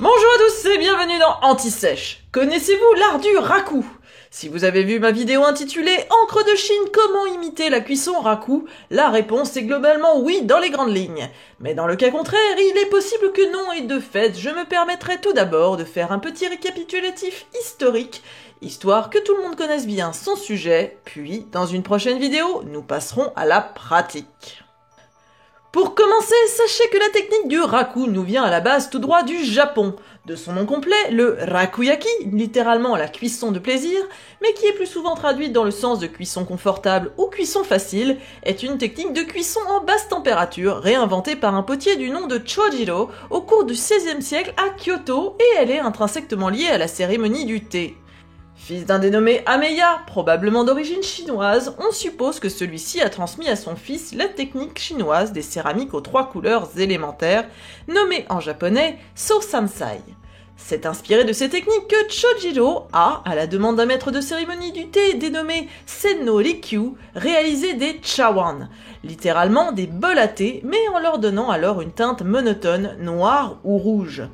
Bonjour à tous et bienvenue dans Anti-Sèche. Connaissez-vous l'art du raku? Si vous avez vu ma vidéo intitulée « Encre de Chine, comment imiter la cuisson raku ?», la réponse est globalement oui dans les grandes lignes. Mais dans le cas contraire, il est possible que non et de fait, je me permettrai tout d'abord de faire un petit récapitulatif historique, histoire que tout le monde connaisse bien son sujet, puis dans une prochaine vidéo, nous passerons à la pratique. Pour commencer, sachez que la technique du raku nous vient à la base tout droit du Japon, de son nom complet, le rakuyaki, littéralement la cuisson de plaisir, mais qui est plus souvent traduite dans le sens de cuisson confortable ou cuisson facile, est une technique de cuisson en basse température réinventée par un potier du nom de Chojiro au cours du XVIe siècle à Kyoto et elle est intrinsèquement liée à la cérémonie du thé. Fils d'un dénommé Ameya, probablement d'origine chinoise, on suppose que celui-ci a transmis à son fils la technique chinoise des céramiques aux 3 couleurs élémentaires, nommée en japonais So-Sansai. C'est inspiré de ces techniques que Chojiro a, à la demande d'un maître de cérémonie du thé dénommé Senno Rikyu, réalisé des chawan, littéralement des bols à thé, mais en leur donnant alors une teinte monotone, noire ou rouge.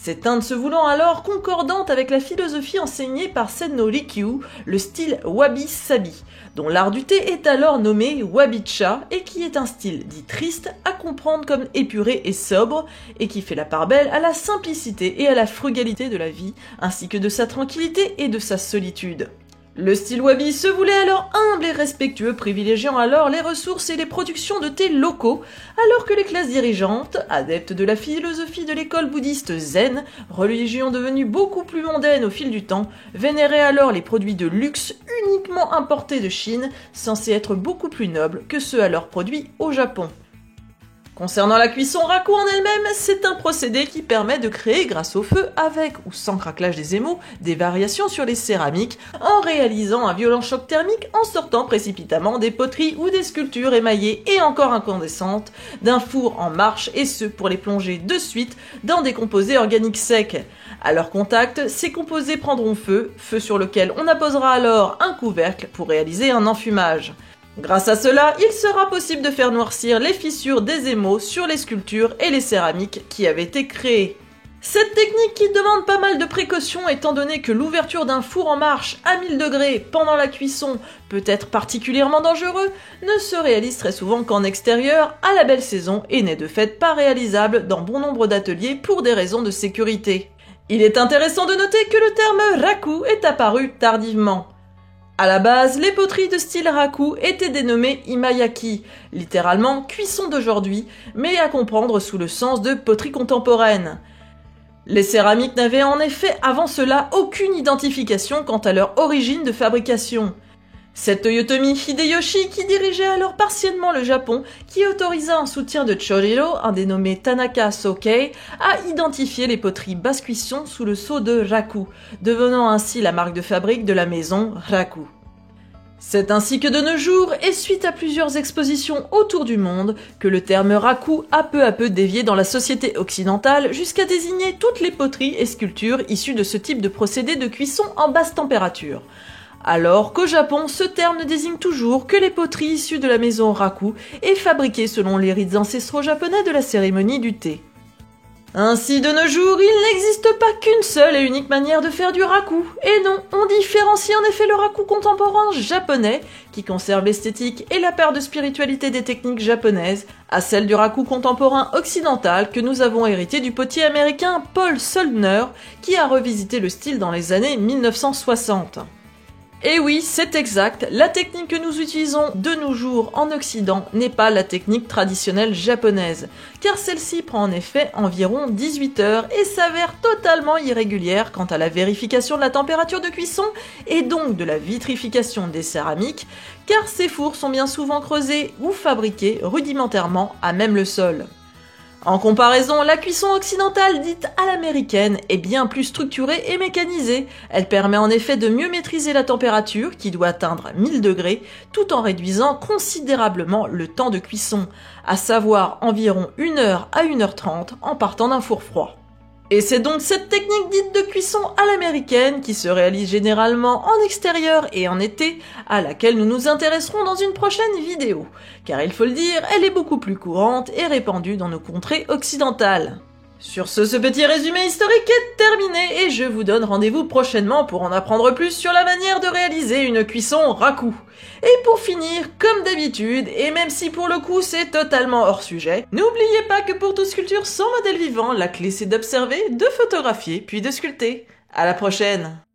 Ces teintes se voulant alors concordantes avec la philosophie enseignée par Senno Rikyu, le style wabi-sabi, dont l'art du thé est alors nommé wabi-cha et qui est un style dit triste à comprendre comme épuré et sobre et qui fait la part belle à la simplicité et à la frugalité de la vie ainsi que de sa tranquillité et de sa solitude. Le style wabi se voulait alors humble et respectueux, privilégiant alors les ressources et les productions de thé locaux, alors que les classes dirigeantes, adeptes de la philosophie de l'école bouddhiste zen, religion devenue beaucoup plus mondaine au fil du temps, vénéraient alors les produits de luxe uniquement importés de Chine, censés être beaucoup plus nobles que ceux alors produits au Japon. Concernant la cuisson raku en elle-même, c'est un procédé qui permet de créer, grâce au feu, avec ou sans craquelage des émaux, des variations sur les céramiques, en réalisant un violent choc thermique en sortant précipitamment des poteries ou des sculptures émaillées et encore incandescentes d'un four en marche et ce pour les plonger de suite dans des composés organiques secs. À leur contact, ces composés prendront feu, feu sur lequel on apposera alors un couvercle pour réaliser un enfumage. Grâce à cela, il sera possible de faire noircir les fissures des émaux sur les sculptures et les céramiques qui avaient été créées. Cette technique qui demande pas mal de précautions étant donné que l'ouverture d'un four en marche à 1000 degrés pendant la cuisson peut être particulièrement dangereux, ne se réalise très souvent qu'en extérieur à la belle saison et n'est de fait pas réalisable dans bon nombre d'ateliers pour des raisons de sécurité. Il est intéressant de noter que le terme raku est apparu tardivement. À la base, les poteries de style raku étaient dénommées imayaki, littéralement cuisson d'aujourd'hui, mais à comprendre sous le sens de poterie contemporaine. Les céramiques n'avaient en effet avant cela aucune identification quant à leur origine de fabrication. C'est Toyotomi Hideyoshi qui dirigeait alors partiellement le Japon qui autorisa en soutien de Chojiro, un dénommé Tanaka Sokei, à identifier les poteries basse cuisson sous le sceau de raku, devenant ainsi la marque de fabrique de la maison Raku. C'est ainsi que de nos jours, et suite à plusieurs expositions autour du monde, que le terme raku a peu à peu dévié dans la société occidentale jusqu'à désigner toutes les poteries et sculptures issues de ce type de procédé de cuisson en basse température. Alors qu'au Japon, ce terme ne désigne toujours que les poteries issues de la maison raku et fabriquées selon les rites ancestraux japonais de la cérémonie du thé. Ainsi, de nos jours, il n'existe pas qu'une seule et unique manière de faire du raku. Et non, on différencie en effet le raku contemporain japonais, qui conserve l'esthétique et la part de spiritualité des techniques japonaises, à celle du raku contemporain occidental que nous avons hérité du potier américain Paul Soldner, qui a revisité le style dans les années 1960. Et oui, c'est exact, la technique que nous utilisons de nos jours en Occident n'est pas la technique traditionnelle japonaise, car celle-ci prend en effet environ 18 heures et s'avère totalement irrégulière quant à la vérification de la température de cuisson et donc de la vitrification des céramiques, car ces fours sont bien souvent creusés ou fabriqués rudimentairement à même le sol. En comparaison, la cuisson occidentale dite à l'américaine est bien plus structurée et mécanisée. Elle permet en effet de mieux maîtriser la température, qui doit atteindre 1000 degrés, tout en réduisant considérablement le temps de cuisson, à savoir environ 1 heure à 1h30 en partant d'un four froid. Et c'est donc cette technique dite de cuisson à l'américaine, qui se réalise généralement en extérieur et en été, à laquelle nous nous intéresserons dans une prochaine vidéo, car il faut le dire, elle est beaucoup plus courante et répandue dans nos contrées occidentales. Sur ce petit résumé historique est terminé et je vous donne rendez-vous prochainement pour en apprendre plus sur la manière de réaliser une cuisson raku. Et pour finir, comme d'habitude, et même si pour le coup c'est totalement hors sujet, n'oubliez pas que pour toute sculpture sans modèle vivant, la clé c'est d'observer, de photographier, puis de sculpter. À la prochaine!